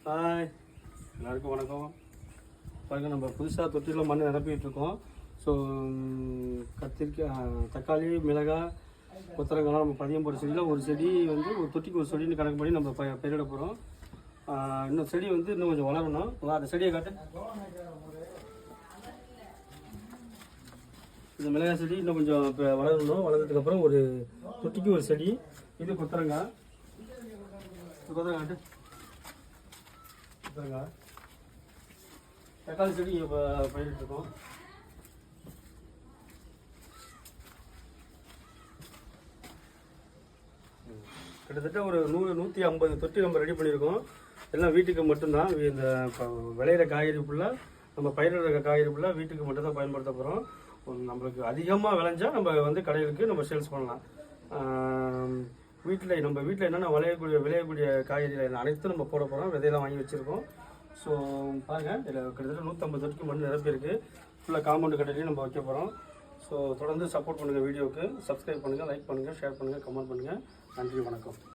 Hi, எல்லாருக்கும் வணக்கம். பாருங்கள், நம்ம புதுசாக தொட்டியில் மண் நிரப்பிட்டுருக்கோம். ஸோ கத்திரிக்காய், தக்காளி, மிளகாய், கொத்தரங்காய்லாம் நம்ம பதியம் போகிற செடியில் ஒரு செடி வந்து ஒரு தொட்டிக்கு ஒரு செடின்னு கணக்கு பண்ணி நம்ம பயிரிட போகிறோம். இன்னும் செடி வந்து இன்னும் கொஞ்சம் வளரணும். அந்த செடியை காட்டு. இந்த மிளகாய் செடி இன்னும் கொஞ்சம் வளரணும். வளர்ந்ததுக்கப்புறம் ஒரு தொட்டிக்கு ஒரு செடி. இது கொத்தரங்காய். கொத்தரங்காய் கொத்தரங்காய். தக்காளி செடி இப்போ பயிரிட்டுருக்கோம். கிட்டத்தட்ட ஒரு 100-150 தொட்டி நம்ம ரெடி பண்ணியிருக்கோம். எல்லாம் வீட்டுக்கு மட்டும்தான். இந்த விளையிற காய்கறி ஃபுல்லாக, நம்ம பயிரிடுற காய்கறி ஃபுல்லாக வீட்டுக்கு மட்டும்தான் பயன்படுத்த போகிறோம். நம்மளுக்கு அதிகமாக விளைஞ்சால் நம்ம வந்து கடைகளுக்கு நம்ம சேல்ஸ் பண்ணலாம். நம்ம வீட்டில் என்னென்ன விளையக்கூடிய காய்கறிகள் அனைத்தும் நம்ம போட போகிறோம். விதையெல்லாம் வாங்கி வச்சுருக்கோம். ஸோ பாருங்கள், இதில் கிட்டத்தட்ட 150 தொட்டிக்கு மண் நிரப்பியிருக்கு. ஃபுல்லாக காம்பவுண்டு கடையிலையும் நம்ம வைக்க போகிறோம். ஸோ தொடர்ந்து சப்போர்ட் பண்ணுங்கள். வீடியோவுக்கு சப்ஸ்கிரைப் பண்ணுங்கள், லைக் பண்ணுங்கள், ஷேர் பண்ணுங்கள், கமெண்ட் பண்ணுங்கள். நன்றி, வணக்கம்.